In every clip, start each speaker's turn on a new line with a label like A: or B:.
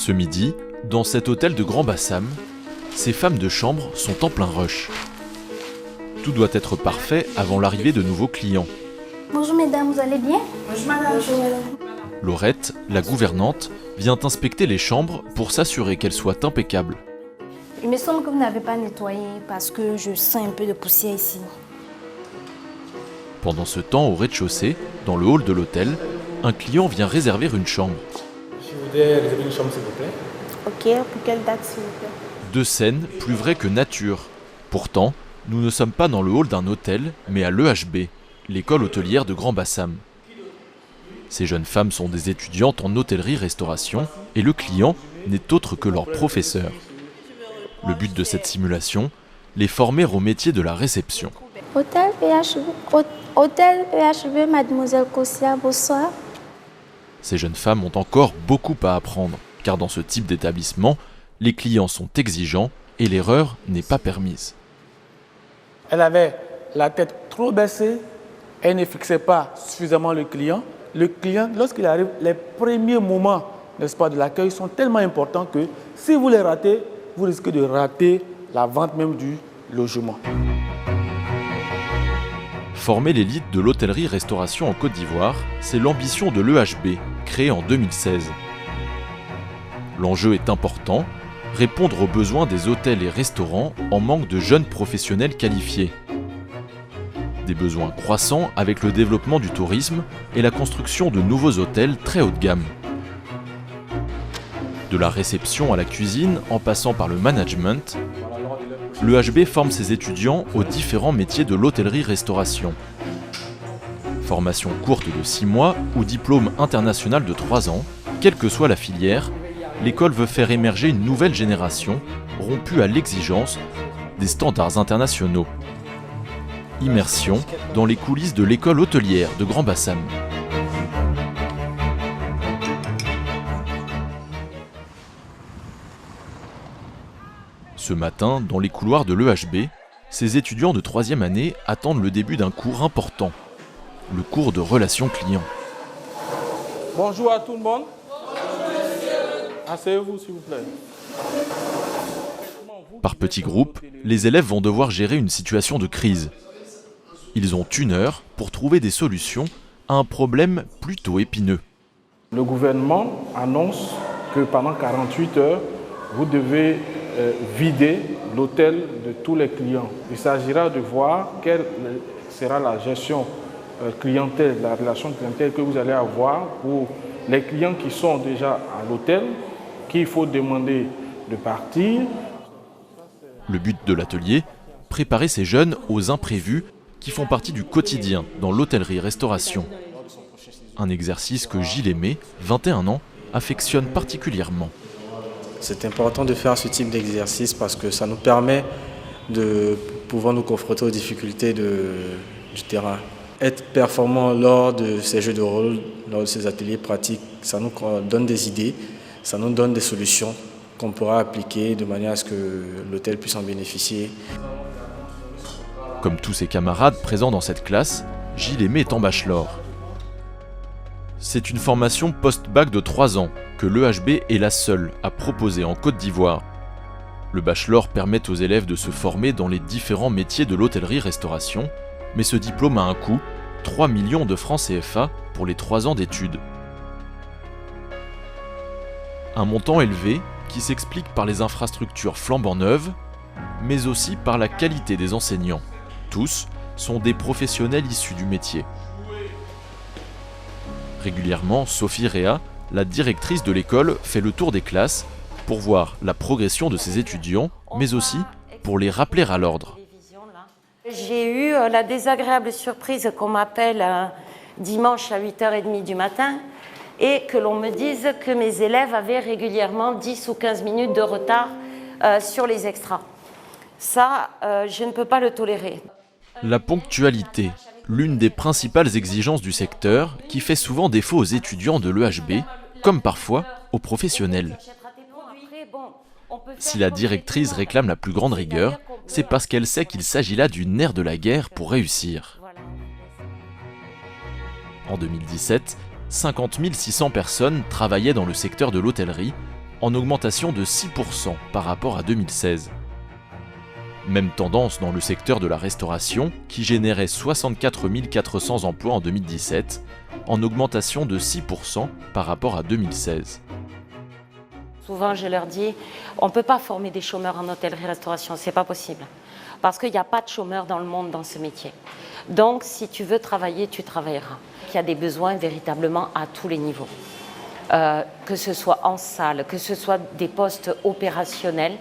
A: Ce midi, dans cet hôtel de Grand Bassam, ces femmes de chambre sont en plein rush. Tout doit être parfait avant l'arrivée de nouveaux clients.
B: Bonjour mesdames, vous allez bien?
C: Bonjour madame.
B: Bonjour madame.
A: Laurette, la gouvernante, vient inspecter les chambres pour s'assurer qu'elles soient impeccables.
B: Il me semble que vous n'avez pas nettoyé parce que je sens un peu de poussière ici.
A: Pendant ce temps, au rez-de-chaussée, dans le hall de l'hôtel, un client vient réserver une chambre.
C: Je voudrais réserver une chambre s'il vous plaît.
B: Ok, pour quelle date s'il vous plaît?
A: Deux scènes plus vraies que nature. Pourtant, nous ne sommes pas dans le hall d'un hôtel, mais à l'EHB, l'école hôtelière de Grand Bassam. Ces jeunes femmes sont des étudiantes en hôtellerie-restauration et le client n'est autre que leur professeur. Le but de cette simulation, les former au métier de la réception.
B: Hôtel EHB, mademoiselle Kossia, bonsoir.
A: Ces jeunes femmes ont encore beaucoup à apprendre, car dans ce type d'établissement, les clients sont exigeants et l'erreur n'est pas permise.
C: Elle avait la tête trop baissée, elle ne fixait pas suffisamment le client. Le client, lorsqu'il arrive, les premiers moments, n'est-ce pas, de l'accueil sont tellement importants que si vous les ratez, vous risquez de rater la vente même du logement.
A: Former l'élite de l'hôtellerie-restauration en Côte d'Ivoire, c'est l'ambition de l'EHB, créée en 2016. L'enjeu est important, répondre aux besoins des hôtels et restaurants en manque de jeunes professionnels qualifiés. Des besoins croissants avec le développement du tourisme et la construction de nouveaux hôtels très haut de gamme. De la réception à la cuisine, en passant par le management, l'EHB forme ses étudiants aux différents métiers de l'hôtellerie-restauration. Formation courte de 6 mois ou diplôme international de 3 ans, quelle que soit la filière, l'école veut faire émerger une nouvelle génération rompue à l'exigence des standards internationaux. Immersion dans les coulisses de l'école hôtelière de Grand Bassam. Ce matin, dans les couloirs de l'EHB, ces étudiants de 3e année attendent le début d'un cours important, le cours de relations clients.
C: Bonjour à tout le monde. Asseyez-vous s'il vous plaît.
A: Par petits groupes, les élèves vont devoir gérer une situation de crise. Ils ont 1 heure pour trouver des solutions à un problème plutôt épineux.
C: Le gouvernement annonce que pendant 48 heures, vous devez vider l'hôtel de tous les clients. Il s'agira de voir quelle sera la gestion clientèle, la relation clientèle que vous allez avoir pour les clients qui sont déjà à l'hôtel, qu'il faut demander de partir.
A: Le but de l'atelier, préparer ces jeunes aux imprévus qui font partie du quotidien dans l'hôtellerie-restauration. Un exercice que Gilles Aimé, 21 ans, affectionne particulièrement.
D: C'est important de faire ce type d'exercice parce que ça nous permet de pouvoir nous confronter aux difficultés du terrain. Être performant lors de ces jeux de rôle, lors de ces ateliers pratiques, ça nous donne des idées, ça nous donne des solutions qu'on pourra appliquer de manière à ce que l'hôtel puisse en bénéficier.
A: Comme tous ses camarades présents dans cette classe, Gilles Aimé est en bachelor. C'est une formation post-bac de 3 ans que l'EHB est la seule à proposer en Côte d'Ivoire. Le bachelor permet aux élèves de se former dans les différents métiers de l'hôtellerie-restauration, mais ce diplôme a un coût, 3 millions de francs CFA pour les 3 ans d'études. Un montant élevé qui s'explique par les infrastructures flambant neuves, mais aussi par la qualité des enseignants. Tous sont des professionnels issus du métier. Régulièrement, Sophie Réa, la directrice de l'école, fait le tour des classes pour voir la progression de ses étudiants, mais aussi pour les rappeler à l'ordre.
E: J'ai eu la désagréable surprise qu'on m'appelle dimanche à 8h30 du matin et que l'on me dise que mes élèves avaient régulièrement 10 ou 15 minutes de retard sur les extras. Ça, je ne peux pas le tolérer.
A: La ponctualité, l'une des principales exigences du secteur qui fait souvent défaut aux étudiants de l'EHB, comme parfois aux professionnels. Si la directrice réclame la plus grande rigueur, c'est parce qu'elle sait qu'il s'agit là du nerf de la guerre pour réussir. En 2017, 50 600 personnes travaillaient dans le secteur de l'hôtellerie, en augmentation de 6% par rapport à 2016. Même tendance dans le secteur de la restauration, qui générait 64 400 emplois en 2017, en augmentation de 6% par rapport à 2016.
E: Souvent, je leur dis, on ne peut pas former des chômeurs en hôtellerie-restauration, c'est pas possible. Parce qu'il n'y a pas de chômeurs dans le monde dans ce métier. Donc, si tu veux travailler, tu travailleras. Il y a des besoins véritablement à tous les niveaux. Que ce soit en salle, que ce soit des postes opérationnels,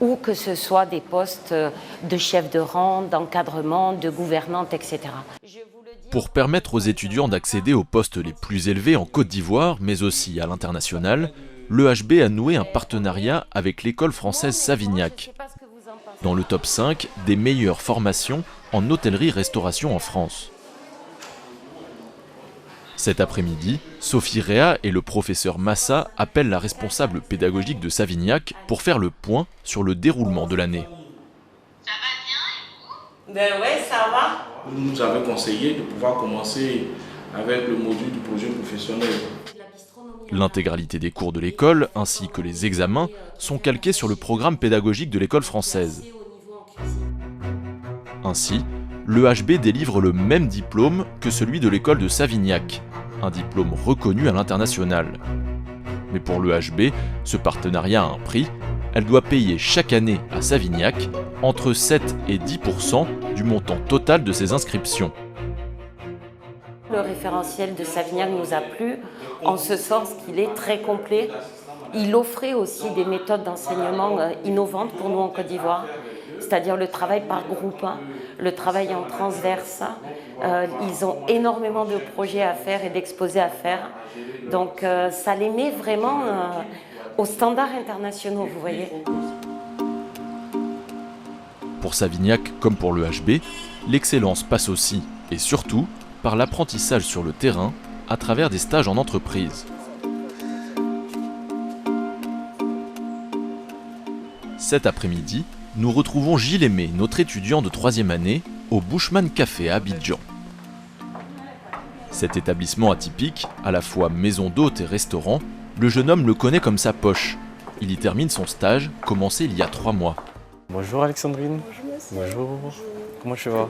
E: ou que ce soit des postes de chef de rang, d'encadrement, de gouvernante, etc.
A: Pour permettre aux étudiants d'accéder aux postes les plus élevés en Côte d'Ivoire, mais aussi à l'international, l'EHB a noué un partenariat avec l'école française Savignac, dans le top 5 des meilleures formations en hôtellerie-restauration en France. Cet après-midi, Sophie Réa et le professeur Massa appellent la responsable pédagogique de Savignac pour faire le point sur le déroulement de l'année.
F: Ça va bien et vous?
E: Oui, ça va.
C: Vous nous avez conseillé de pouvoir commencer avec le module du projet professionnel.
A: L'intégralité des cours de l'école, ainsi que les examens, sont calqués sur le programme pédagogique de l'école française. Ainsi, l'EHB délivre le même diplôme que celui de l'école de Savignac, un diplôme reconnu à l'international. Mais pour l'EHB, ce partenariat a un prix. Elle doit payer chaque année à Savignac entre 7 et 10% du montant total de ses inscriptions.
E: Le référentiel de Savignac nous a plu, en ce sens qu'il est très complet. Il offrait aussi des méthodes d'enseignement innovantes pour nous en Côte d'Ivoire, c'est-à-dire le travail par groupe, le travail en transverse. Ils ont énormément de projets à faire et d'exposés à faire. Donc ça les met vraiment aux standards internationaux, vous voyez.
A: Pour Savignac, comme pour l'EHB, l'excellence passe aussi, et surtout, par l'apprentissage sur le terrain, à travers des stages en entreprise. Cet après-midi, nous retrouvons Gilles Aimé, notre étudiant de 3e année, au Bushman Café à Abidjan. Cet établissement atypique, à la fois maison d'hôtes et restaurant, le jeune homme le connaît comme sa poche. Il y termine son stage, commencé il y a 3 mois.
D: Bonjour Alexandrine. Bonjour. Comment tu vas?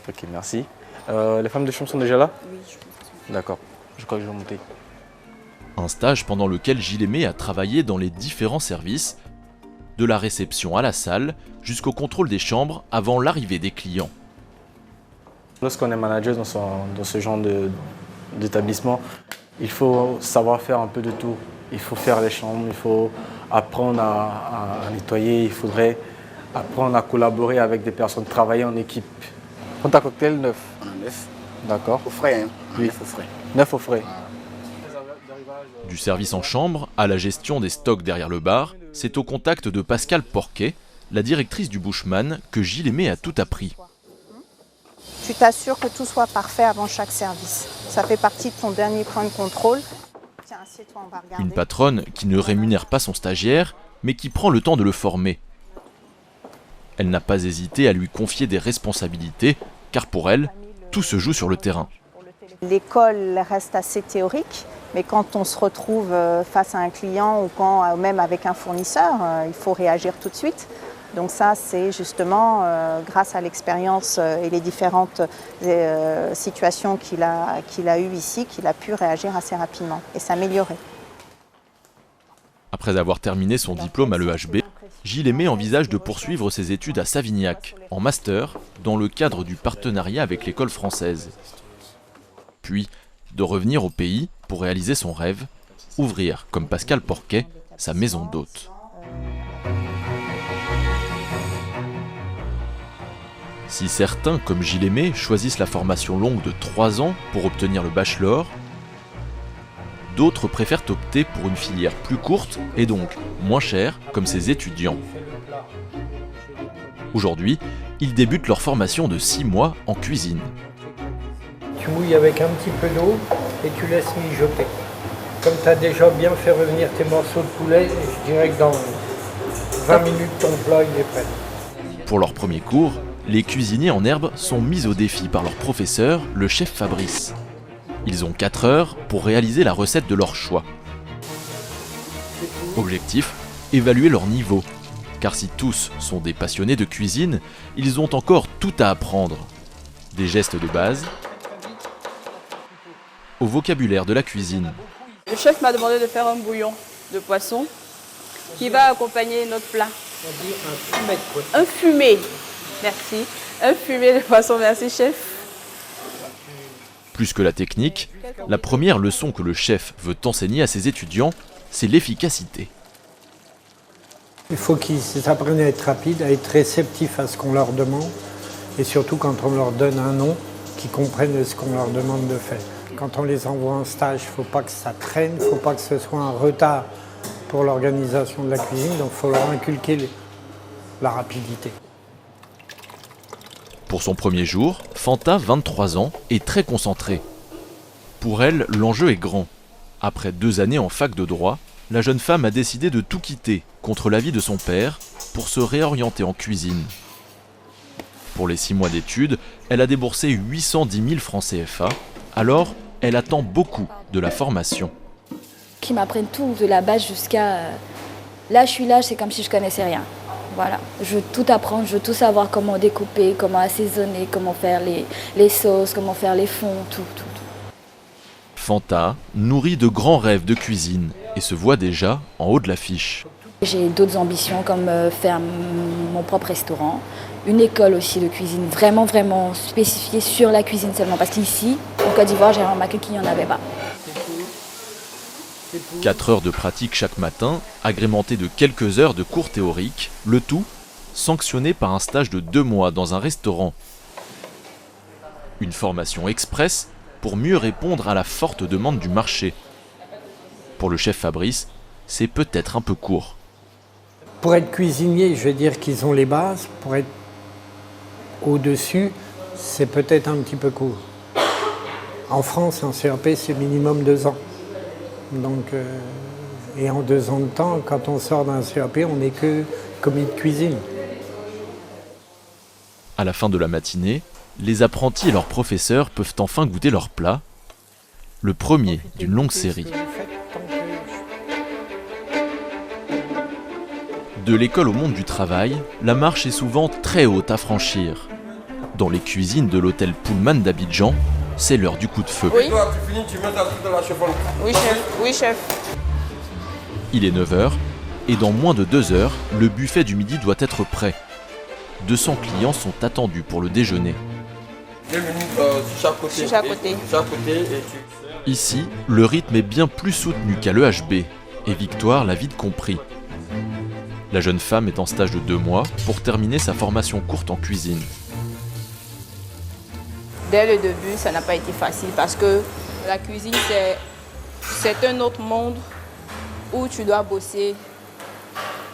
D: Ok, merci. Les femmes de chambre sont déjà là? Oui, je pense. D'accord, je crois que je vais monter.
A: Un stage pendant lequel Gilles Aimé a travaillé dans les différents services, de la réception à la salle, jusqu'au contrôle des chambres avant l'arrivée des clients.
D: Lorsqu'on est manager dans ce genre d'établissement, il faut savoir faire un peu de tout. Il faut faire les chambres, il faut apprendre à nettoyer, il faudrait apprendre à collaborer avec des personnes, travailler en équipe. Prends ta cocktail neuf.
G: Neuf.
D: D'accord.
G: Au frais, hein?
D: Oui.
G: Neuf au frais.
D: Neuf au frais.
A: Du service en chambre à la gestion des stocks derrière le bar, c'est au contact de Pascal Porquet, la directrice du Bushman, que Gilles Aimé a tout appris.
H: Tu t'assures que tout soit parfait avant chaque service. Ça fait partie de ton dernier point de contrôle. Tiens, assieds-toi, on va regarder.
A: Une patronne qui ne rémunère pas son stagiaire, mais qui prend le temps de le former. Elle n'a pas hésité à lui confier des responsabilités, car pour elle, tout se joue sur le terrain.
H: L'école reste assez théorique, mais quand on se retrouve face à un client ou même avec un fournisseur, il faut réagir tout de suite. Donc ça, c'est justement grâce à l'expérience et les différentes situations qu'il a eues ici, qu'il a pu réagir assez rapidement et s'améliorer.
A: Après avoir terminé son diplôme à l'EHB, Gilles Aimé envisage de poursuivre ses études à Savignac, en master, dans le cadre du partenariat avec l'école française. Puis, de revenir au pays pour réaliser son rêve, ouvrir, comme Pascal Porquet, sa maison d'hôte. Si certains, comme Gilles Aimé, choisissent la formation longue de 3 ans pour obtenir le bachelor, d'autres préfèrent opter pour une filière plus courte et donc moins chère, comme ses étudiants. Aujourd'hui, ils débutent leur formation de 6 mois en cuisine.
I: Tu mouilles avec un petit peu d'eau et tu laisses mijoter. Comme tu as déjà bien fait revenir tes morceaux de poulet, je dirais que dans 20 minutes, ton plat il est prêt.
A: Pour leur premier cours, les cuisiniers en herbe sont mis au défi par leur professeur, le chef Fabrice. Ils ont 4 heures pour réaliser la recette de leur choix. Objectif, évaluer leur niveau. Car si tous sont des passionnés de cuisine, ils ont encore tout à apprendre. Des gestes de base au vocabulaire de la cuisine.
G: Le chef m'a demandé de faire un bouillon de poisson qui va accompagner notre plat. Un fumé, merci. Un fumé de poisson, merci chef.
A: Plus que la technique, la première leçon que le chef veut enseigner à ses étudiants, c'est l'efficacité.
I: Il faut qu'ils apprennent à être rapides, à être réceptifs à ce qu'on leur demande et surtout quand on leur donne un nom, qu'ils comprennent ce qu'on leur demande de faire. Quand on les envoie en stage, il ne faut pas que ça traîne, il ne faut pas que ce soit un retard pour l'organisation de la cuisine, donc il faut leur inculquer la rapidité.
A: Pour son premier jour, Fanta, 23 ans, est très concentrée. Pour elle, l'enjeu est grand. Après 2 années en fac de droit, la jeune femme a décidé de tout quitter, contre l'avis de son père, pour se réorienter en cuisine. Pour les 6 mois d'études, elle a déboursé 810 000 francs CFA, alors elle attend beaucoup de la formation.
B: Qui m'apprennent tout de la base jusqu'à... Là, je suis là, c'est comme si je connaissais rien. Voilà, je veux tout apprendre, je veux tout savoir comment découper, comment assaisonner, comment faire les sauces, comment faire les fonds, tout.
A: Fanta nourrit de grands rêves de cuisine et se voit déjà en haut de l'affiche.
B: J'ai d'autres ambitions comme faire mon propre restaurant, une école aussi de cuisine vraiment spécifiée sur la cuisine seulement. Parce qu'ici, en Côte d'Ivoire, j'ai remarqué qu'il n'y en avait pas.
A: 4 heures de pratique chaque matin, agrémentées de quelques heures de cours théoriques, le tout sanctionné par un stage de 2 mois dans un restaurant. Une formation express pour mieux répondre à la forte demande du marché. Pour le chef Fabrice, c'est peut-être un peu court.
I: Pour être cuisinier, je vais dire qu'ils ont les bases. Pour être au-dessus, c'est peut-être un petit peu court. En France, un CAP, c'est minimum 2 ans. Donc, et en 2 ans de temps, quand on sort d'un CAP, on n'est que commis de cuisine.
A: À la fin de la matinée, les apprentis et leurs professeurs peuvent enfin goûter leur plat, le premier d'une longue série. De l'école au monde du travail, la marche est souvent très haute à franchir. Dans les cuisines de l'hôtel Pullman d'Abidjan, c'est l'heure du coup de feu.
G: Oui. Oui, chef.
A: Il est 9h, et dans moins de 2 heures, le buffet du midi doit être prêt. 200 clients sont attendus pour le déjeuner.
G: Chaque côté.
A: Ici, le rythme est bien plus soutenu qu'à l'EHB, et Victoire l'a vite compris. La jeune femme est en stage de 2 mois pour terminer sa formation courte en cuisine.
G: Dès le début, ça n'a pas été facile parce que la cuisine, c'est un autre monde où tu dois bosser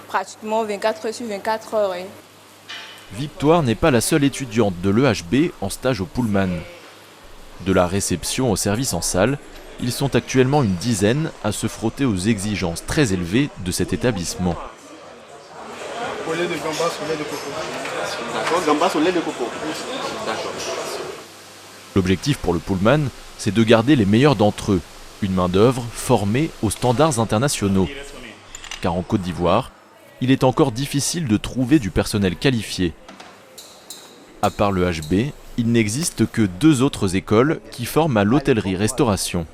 G: pratiquement 24 heures sur 24 heures.
A: Victoire n'est pas la seule étudiante de l'EHB en stage au Pullman. De la réception au service en salle, ils sont actuellement une dizaine à se frotter aux exigences très élevées de cet établissement.
J: Au lait de gambas au lait de coco. D'accord, gambas au lait de coco. D'accord.
A: L'objectif pour le Pullman, c'est de garder les meilleurs d'entre eux, une main-d'œuvre formée aux standards internationaux. Car en Côte d'Ivoire, il est encore difficile de trouver du personnel qualifié. À part le HB, il n'existe que 2 autres écoles qui forment à l'hôtellerie-restauration.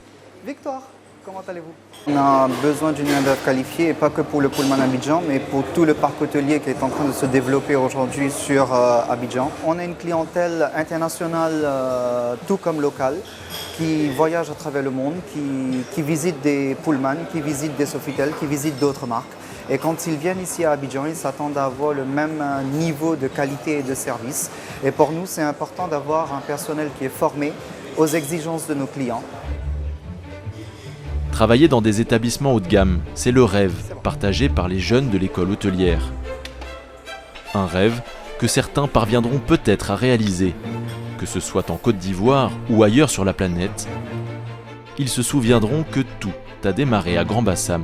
K: Victoire, comment allez-vous? On a besoin d'une main-d'œuvre qualifiée, et pas que pour le Pullman Abidjan, mais pour tout le parc hôtelier qui est en train de se développer aujourd'hui sur Abidjan. On a une clientèle internationale, tout comme locale, qui voyage à travers le monde, qui visite des Pullman, qui visite des Sofitel, qui visite d'autres marques. Et quand ils viennent ici à Abidjan, ils s'attendent à avoir le même niveau de qualité et de service. Et pour nous, c'est important d'avoir un personnel qui est formé aux exigences de nos clients.
A: Travailler dans des établissements haut de gamme, c'est le rêve partagé par les jeunes de l'école hôtelière. Un rêve que certains parviendront peut-être à réaliser, que ce soit en Côte d'Ivoire ou ailleurs sur la planète. Ils se souviendront que tout a démarré à Grand Bassam.